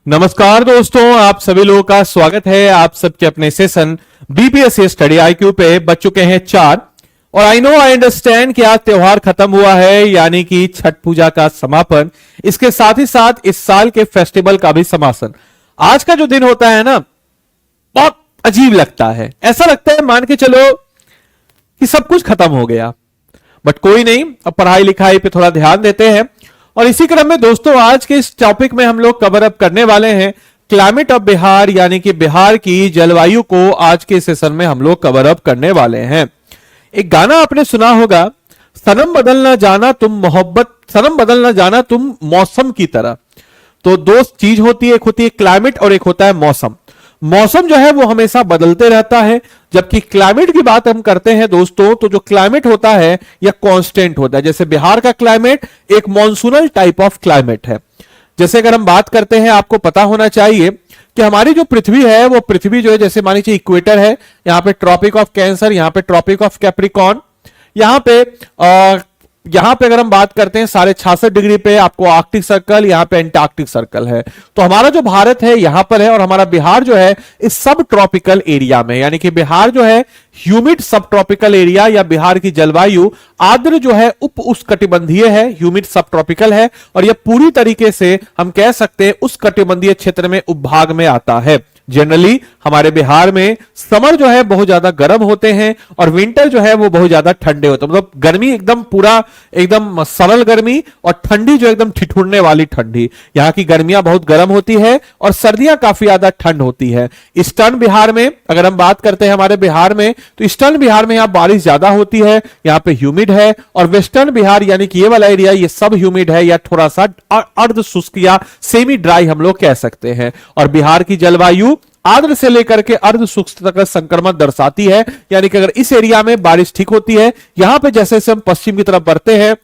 नमस्कार दोस्तों, आप सभी लोगों का स्वागत है। आप सबके अपने सेशन बीपीएससी स्टडी आईक्यू पे बच चुके हैं 4। और आई नो आई अंडरस्टैंड कि आज त्योहार खत्म हुआ है, यानी कि छठ पूजा का समापन, इसके साथ ही साथ इस साल के फेस्टिवल का भी समापन। आज का जो दिन होता है ना, बहुत अजीब लगता है। ऐसा लगता है मान के चलो कि सब कुछ खत्म हो गया, बट कोई नहीं, अब पढ़ाई लिखाई पे थोड़ा ध्यान देते हैं। और इसी क्रम में दोस्तों, आज के इस टॉपिक में हम लोग कवर अप करने वाले हैं क्लाइमेट ऑफ बिहार, यानी कि बिहार की जलवायु को आज के सेशन में हम लोग कवर अप करने वाले हैं। एक गाना आपने सुना होगा, सनम बदलना जाना तुम मोहब्बत, सनम बदलना जाना तुम मौसम की तरह। तो दो चीज होती है, एक होती है क्लाइमेट और एक होता है मौसम। मौसम जो है वो हमेशा बदलते रहता है, जबकि क्लाइमेट की बात हम करते हैं दोस्तों, तो जो क्लाइमेट होता है यह कांस्टेंट होता है। जैसे बिहार का क्लाइमेट एक मॉनसूनल टाइप ऑफ क्लाइमेट है। जैसे अगर हम बात करते हैं, आपको पता होना चाहिए कि हमारी जो पृथ्वी है, वो पृथ्वी जो है, जैसे मान लीजिए इक्वेटर है, यहां पे ट्रॉपिक ऑफ कैंसर, यहां पे ट्रॉपिक ऑफ कैप्रिकॉर्न, यहां पे अगर हम बात करते हैं 66.5 डिग्री पे आपको आर्कटिक सर्कल, यहां पे एंटार्क्टिक सर्कल है। तो हमारा जो भारत है यहां पर है, और हमारा बिहार जो है इस सब ट्रॉपिकल एरिया में, यानी कि बिहार जो है ह्यूमिड सब ट्रॉपिकल एरिया, या बिहार की जलवायु आर्द्र जो है उप उष्णकटिबंधीय है, ह्यूमिड सब ट्रॉपिकल है, और यह पूरी तरीके से हम कह सकते हैं उस कटिबंधीय क्षेत्र में उपभाग में आता है। जनरली हमारे बिहार में समर जो है बहुत ज्यादा गर्म होते हैं और विंटर जो है वो बहुत ज्यादा ठंडे होते हैं। मतलब गर्मी एकदम पूरा एकदम सरल गर्मी, और ठंडी जो एकदम ठिठुरने वाली ठंडी। यहाँ की गर्मियां बहुत गर्म होती है और सर्दियां काफी ज्यादा ठंड होती है। ईस्टर्न बिहार में अगर हम बात करते हैं हमारे बिहार में, तो ईस्टर्न बिहार में यहाँ बारिश ज्यादा होती है, यहाँ पे ह्यूमिड है। और वेस्टर्न बिहार यानी कि ये वाला एरिया, ये सब ह्यूमिड है, या थोड़ा सा अर्ध शुष्क या सेमी ड्राई हम लोग कह सकते हैं। और बिहार की जलवायु आर्द्र से लेकर के अर्ध शुष्क तक संक्रमण दर्शाती है, यानी कि अगर इस एरिया में बारिश ठीक होती है, यहां पे जैसे जैसे हम पश्चिम की तरफ बढ़ते हैं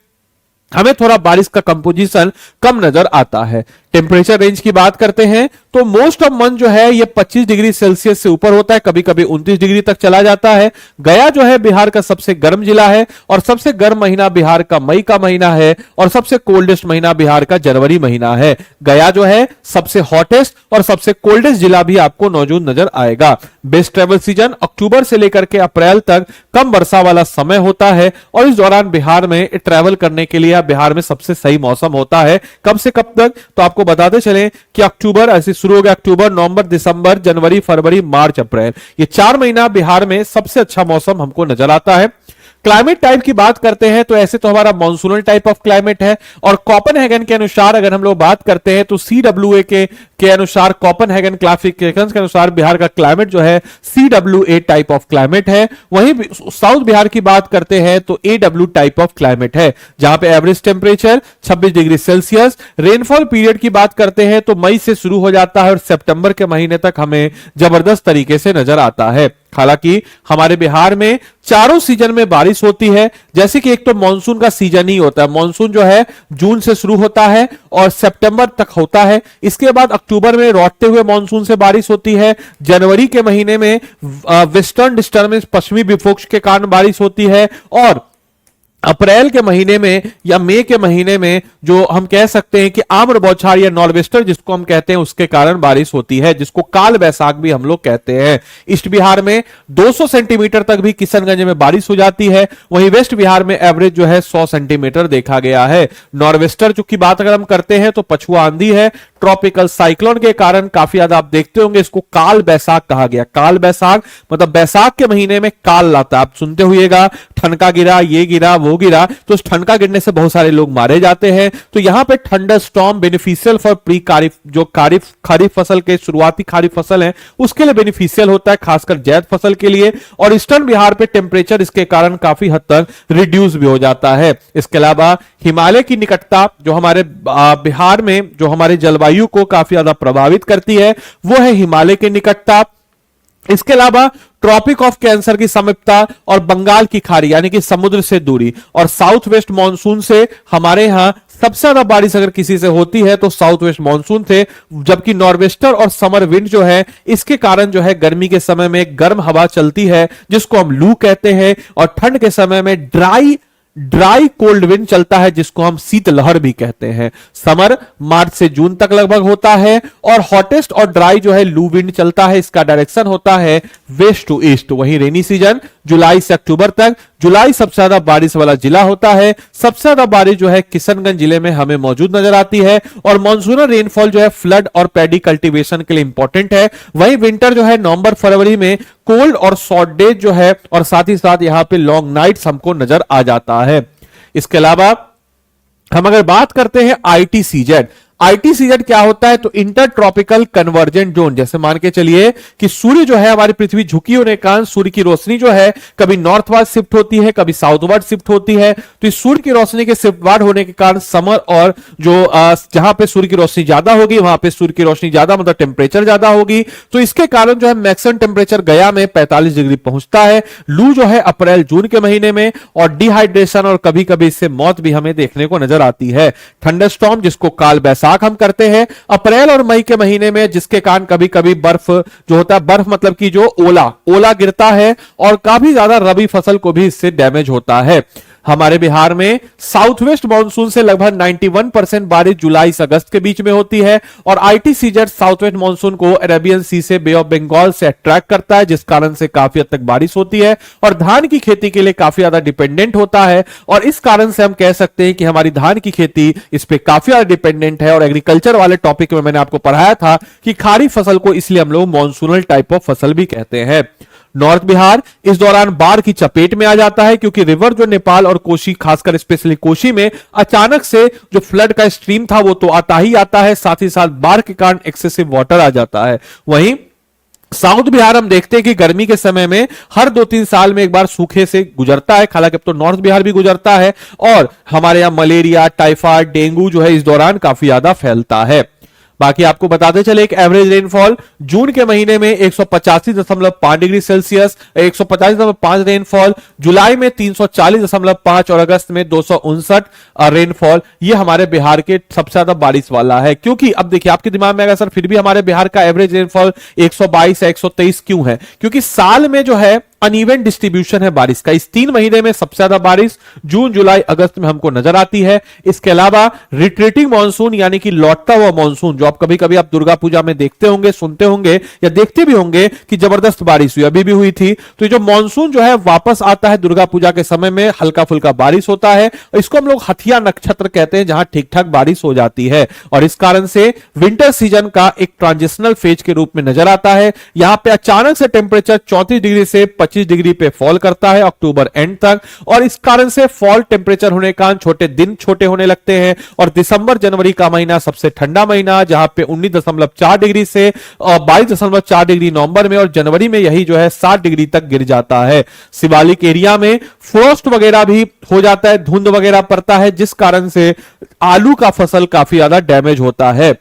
हमें थोड़ा बारिश का कंपोजिशन कम नजर आता है। टेम्परेचर रेंज की बात करते हैं तो मोस्ट ऑफ मंथ जो है ये 25 डिग्री सेल्सियस से ऊपर होता है, कभी कभी 29 डिग्री तक चला जाता है। गया जो है बिहार का सबसे गर्म जिला है, और सबसे गर्म महीना बिहार का मई का महीना है, और सबसे कोल्डेस्ट महीना बिहार का जनवरी महीना है। गया जो है सबसे हॉटेस्ट और सबसे कोल्डेस्ट जिला भी आपको मौजूद नजर आएगा। बेस्ट ट्रेवल सीजन अक्टूबर से लेकर के अप्रैल तक कम वर्षा वाला समय होता है, और इस दौरान बिहार में ट्रेवल करने के लिए बिहार में सबसे सही मौसम होता है। कब से कब तक, तो आपको बताते चलें कि अक्टूबर ऐसे शुरू हो गया, अक्टूबर, नवंबर, दिसंबर, जनवरी, फरवरी, मार्च, अप्रैल, ये 4 महीना बिहार में सबसे अच्छा मौसम हमको नजर आता है। क्लाइमेट टाइप की बात करते हैं तो ऐसे तो हमारा मॉनसूनल टाइप ऑफ क्लाइमेट है, और कोपेनहेगन के अनुसार अगर हम लोग बात करते हैं तो CWA के अनुसार, कोपेनहेगन क्लासिफिकेशंस के अनुसार बिहार का क्लाइमेट जो है CWA टाइप ऑफ क्लाइमेट है। वहीं साउथ बिहार की बात करते हैं तो AW टाइप ऑफ क्लाइमेट है, जहां पे average temperature 26 degree Celsius. Rainfall period की बात करते हैं तो मई से शुरू हो जाता है और सितंबर के महीने तक हमें जबरदस्त तरीके से नजर आता है। हालांकि हमारे बिहार में चारों सीजन में बारिश होती है, जैसे कि एक तो मानसून का सीजन ही होता है। मानसून जो है जून से शुरू होता है और सितंबर तक होता है। इसके बाद अक्टूबर में लौटते हुए मानसून से बारिश होती है। जनवरी के महीने में वेस्टर्न डिस्टर्बेंस, पश्चिमी विक्षोभ के कारण बारिश होती है, और अप्रैल के महीने में या मई के महीने में जो हम कह सकते हैं कि आम्र बौछार या नॉर्वेस्टर जिसको हम कहते हैं, उसके कारण बारिश होती है, जिसको काल बैसाख भी हम लोग कहते हैं। ईस्ट बिहार में 200 सेंटीमीटर तक भी किशनगंज में बारिश हो जाती है। वहीं वेस्ट बिहार में एवरेज जो है 100 सेंटीमीटर देखा गया है। नॉर्वेस्टर जो की बात अगर हम करते हैं तो पछुआ आंधी है, ट्रॉपिकल साइक्लोन के कारण काफी ज्यादा आप देखते होंगे, इसको काल बैसाख कहा गया। काल बैसाख मतलब बैसाख के महीने में काल लाता, आप सुनते हुएगा ठनका गिरा, ये गिरा, वो गिरा, तो उस ठनका गिरने से बहुत सारे लोग मारे जाते हैं। तो यहां पे thunder storm beneficial for pre kharif, जो खरीफ फसल के शुरुआती खरीफ फसल है उसके लिए बेनिफिशियल होता है, खासकर जैद फसल के लिए। और ईस्टर्न बिहार पे टेम्परेचर इसके कारण काफी हद तक रिड्यूस भी हो जाता है। इसके अलावा हिमालय की निकटता जो हमारे बिहार में जो हमारे जलवायु को काफी ज्यादा प्रभावित करती है, वो है हिमालय की निकटता। इसके अलावा ट्रॉपिक ऑफ कैंसर की समीपता और बंगाल की खाड़ी यानी कि समुद्र से दूरी, और साउथ वेस्ट मानसून से हमारे यहां सबसे ज्यादा बारिश अगर किसी से होती है तो साउथ वेस्ट मानसून थे। जबकि नॉर्वेस्टर और समर विंड जो है इसके कारण जो है गर्मी के समय में गर्म हवा चलती है जिसको हम लू कहते हैं, और ठंड के समय में ड्राई ड्राई कोल्ड विंड चलता है जिसको हम शीतलहर भी कहते हैं। समर मार्च से जून तक लगभग होता है और हॉटेस्ट और ड्राई जो है लू विंड चलता है, इसका डायरेक्शन होता है वेस्ट टू ईस्ट। वहीं रेनी सीजन जुलाई से अक्टूबर तक। जुलाई सबसे ज्यादा बारिश वाला जिला होता है, सबसे ज्यादा बारिश जो है किशनगंज जिले में हमें मौजूद नजर आती है और मानसूनल रेनफॉल जो है फ्लड और पैडी कल्टीवेशन के लिए इंपॉर्टेंट है। वहीं विंटर जो है नवंबर फरवरी में कोल्ड और शॉर्ट डेज जो है और साथ ही साथ यहां पे लॉन्ग नाइट्स हमको नजर आ जाता है। इसके अलावा हम अगर बात करते हैं आईटीसीजेड, आईटीसीजेड क्या होता है तो इंटर ट्रॉपिकल कन्वर्जेंट जोन। जैसे मान के चलिए कि सूर्य जो है हमारी पृथ्वी झुकी होने के कारण सूर्य की रोशनी जो है कभी नॉर्थवर्ड शिफ्ट होती है, कभी साउथवर्ड शिफ्ट होती है। तो इस सूर्य की रोशनी के शिफ्टवर्ड होने के कारण समर और जो जहां पे सूर्य की रोशनी ज्यादा होगी वहां पे सूर्य की रोशनी ज्यादा मतलब टेम्परेचर ज्यादा होगी। तो इसके कारण जो है मैक्सिमम टेम्परेचर गया में 45 डिग्री पहुंचता है। लू जो है अप्रैल जून के महीने में और डिहाइड्रेशन और कभी कभी इससे मौत भी हमें देखने को नजर आती है। थंडरस्टॉर्म जिसको काल बैसाख हम करते हैं अप्रैल और मई के महीने में, जिसके कारण कभी कभी बर्फ जो होता है, बर्फ मतलब कि जो ओला गिरता है और काफी ज्यादा रबी फसल को भी इससे डैमेज होता है। हमारे बिहार में साउथ वेस्ट मानसून से लगभग 91% बारिश जुलाई से अगस्त के बीच में होती है और आईटीसीजेड साउथ वेस्ट मानसून को अरेबियन सी से बे ऑफ बंगाल से अट्रैक्ट करता है, जिस कारण से काफी हद तक बारिश होती है और धान की खेती के लिए काफी ज्यादा डिपेंडेंट होता है। और इस कारण से हम कह सकते हैं कि हमारी धान की खेती इस पे काफी ज्यादा डिपेंडेंट है। और एग्रीकल्चर वाले टॉपिक में मैंने आपको पढ़ाया था कि खारी फसल को इसलिए हम लोग मानसूनल टाइप ऑफ फसल भी कहते हैं। नॉर्थ बिहार इस दौरान बाढ़ की चपेट में आ जाता है क्योंकि रिवर जो नेपाल और कोशी, खासकर स्पेशली कोशी में अचानक से जो फ्लड का स्ट्रीम था वो तो आता ही आता है, साथ ही साथ बाढ़ के कारण एक्सेसिव वाटर आ जाता है। वहीं साउथ बिहार हम देखते हैं कि गर्मी के समय में हर 2-3 साल में एक बार सूखे से गुजरता है, हालांकि अब तो नॉर्थ बिहार भी गुजरता है और हमारे यहां मलेरिया, टाइफाइड, डेंगू जो है इस दौरान काफी ज्यादा फैलता है। बाकी आपको बताते चले एक एवरेज रेनफॉल जून के महीने में 185.5 डिग्री सेल्सियस, 150.5 रेनफॉल, जुलाई में 340.5 और अगस्त में 259 रेनफॉल। ये हमारे बिहार के सबसे ज्यादा बारिश वाला है। क्योंकि अब देखिए आपके दिमाग में आएगा सर फिर भी हमारे बिहार का एवरेज रेनफॉल 122 या 123 क्यों है? क्योंकि साल में जो है अनइवन डिस्ट्रीब्यूशन है बारिश का। इस 3 महीने में सबसे ज्यादा बारिश जून, जुलाई, अगस्त में हमको नजर आती है। इसके अलावा रिट्रीटिंग मानसून यानी कि लौटता हुआ मानसून, जो आप कभी कभी आप दुर्गा पूजा में देखते होंगे, सुनते होंगे या देखते भी होंगे कि जबरदस्त बारिश हुई, अभी भी हुई थी। तो ये जो मानसून जो है वापस आता है दुर्गा पूजा के समय में, हल्का फुल्का बारिश होता है। इसको हम लोग हथिया नक्षत्र कहते हैं, जहां ठीक ठाक बारिश हो जाती है और इस कारण से विंटर सीजन का एक ट्रांजिशनल फेज के रूप में नजर आता है। यहां पे अचानक से टेम्परेचर 34 डिग्री से 25 डिग्री पे फॉल करता है अक्टूबर एंड तक और इस कारण से फॉल टेम्परेचर होने के कारण छोटे दिन छोटे होने लगते हैं और दिसंबर जनवरी का महीना सबसे ठंडा महीना, जहां पे 19.4 डिग्री से 22.4 डिग्री नवंबर में और जनवरी में यही जो है 7 डिग्री तक गिर जाता है। शिवालिक एरिया में फ्रॉस्ट वगैरह भी हो जाता है, धुंध वगैरह पड़ता है, जिस कारण से आलू का फसल काफी ज्यादा डैमेज होता है।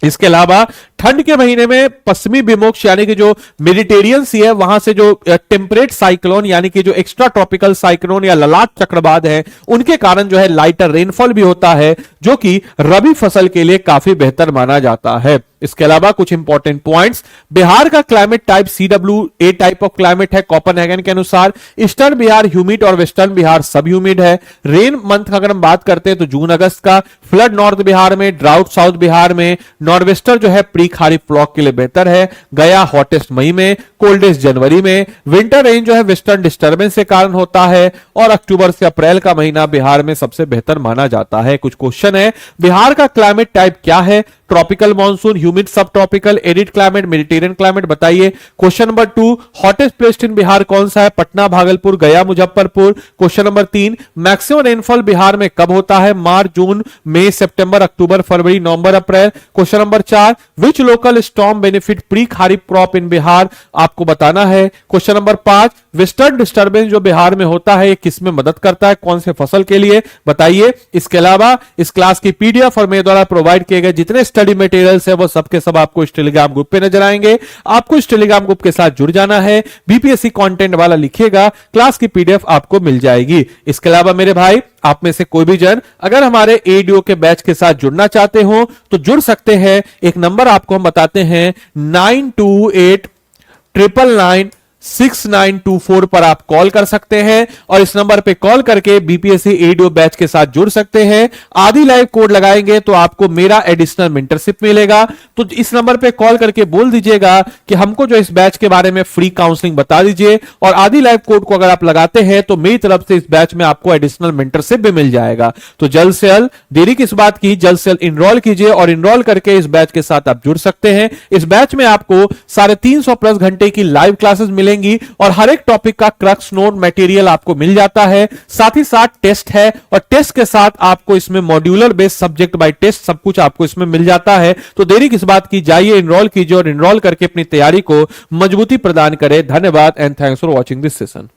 इसके अलावा ठंड के महीने में पश्चिमी विमोक्ष यानी कि जो मेडिटेरियन सी है वहां से जो टेम्परेट साइक्लोन यानी कि जो एक्स्ट्रा ट्रॉपिकल साइक्लोन या ललाट चक्रवात है उनके कारण जो है लाइटर रेनफॉल भी होता है, जो कि रबी फसल के लिए काफी बेहतर माना जाता है। इसके अलावा कुछ इंपॉर्टेंट पॉइंट्स, बिहार का climate type CWA type of climate है कोपेनहेगन के अनुसार। ईस्टर्न बिहार ह्यूमिड और वेस्टर्न बिहार सब ह्यूमिड है। रेन मंथ का अगर हम बात करते हैं तो जून अगस्त का, फ्लड नॉर्थ बिहार में, ड्राउट साउथ बिहार में, नॉर्वेस्टर जो है प्री खारिफ फ्लॉक के लिए बेहतर है। गया हॉटेस्ट मई में, कोल्डेस्ट जनवरी में। विंटर रेन जो है वेस्टर्न डिस्टर्बेंस के कारण होता है और अक्टूबर से अप्रैल का महीना बिहार में सबसे बेहतर माना जाता है। कुछ क्वेश्चन है, बिहार का क्लाइमेट टाइप क्या है? Tropical monsoon, humid sub tropical, arid climate, Mediterranean climate, बताइए। Question number 2, hottest place in Bihar कौन सा है? Patna, Bhagalpur, Gaya, Muzaffarpur. Question number 3, maximum rainfall Bihar में कब होता है? मार्च, जून, मई, सितंबर, अक्टूबर, फरवरी, नवंबर, अप्रैल। Question number 4, which local storm benefit pre kharif crop in Bihar? आपको बताना है। क्वेश्चन नंबर 5, वेस्टर्न डिस्टर्बेंस जो बिहार में होता है ये किस में मदद करता है, कौन से फसल के लिए, बताइए। इसके अलावा इस क्लास की पीडीएफ और मेरे द्वारा प्रोवाइड किए गए जितने स्टडी मटेरियल्स है वो सबके सब आपको इस टेलीग्राम ग्रुप पे नजर आएंगे। आपको इस टेलीग्राम ग्रुप के साथ जुड़ जाना है, बीपीएससी कंटेंट वाला लिखिएगा, क्लास की पीडीएफ आपको मिल जाएगी। इसके अलावा मेरे भाई आप में से कोई भी जन अगर हमारे एडीओ के बैच के साथ जुड़ना चाहते हो तो जुड़ सकते हैं। एक नंबर आपको हम बताते हैं 928999 6924 पर आप कॉल कर सकते हैं और इस नंबर पे कॉल करके बीपीएससी एडीओ बैच के साथ जुड़ सकते हैं। आदि लाइव कोड लगाएंगे तो आपको मेरा एडिशनल मेंटरशिप मिलेगा। तो इस नंबर पे कॉल करके बोल दीजिएगा कि हमको जो इस बैच के बारे में फ्री काउंसलिंग बता दीजिए, और आदि लाइव कोड को अगर आप लगाते हैं तो मेरी तरफ से इस बैच में आपको एडिशनल मेंटरशिप भी मिल जाएगा। तो जल्द से जल्द, देरी किस बात की, जल्द से जल्द इनरोल कीजिए और इनरोल करके इस बैच के साथ आप जुड़ सकते हैं। इस बैच में आपको 350 प्लस घंटे की लाइव क्लासेस मिलेंगी और हर एक टॉपिक का क्रक्स नोट मटेरियल आपको मिल जाता है। साथ ही साथ टेस्ट है और टेस्ट के साथ आपको इसमें modular based subject by test सब कुछ आपको इसमें मिल जाता है। तो देरी किस बात की, जाइए इनरोल कीजिए और इनरोल करके अपनी तैयारी को मजबूती प्रदान करें। धन्यवाद and thanks for watching this session.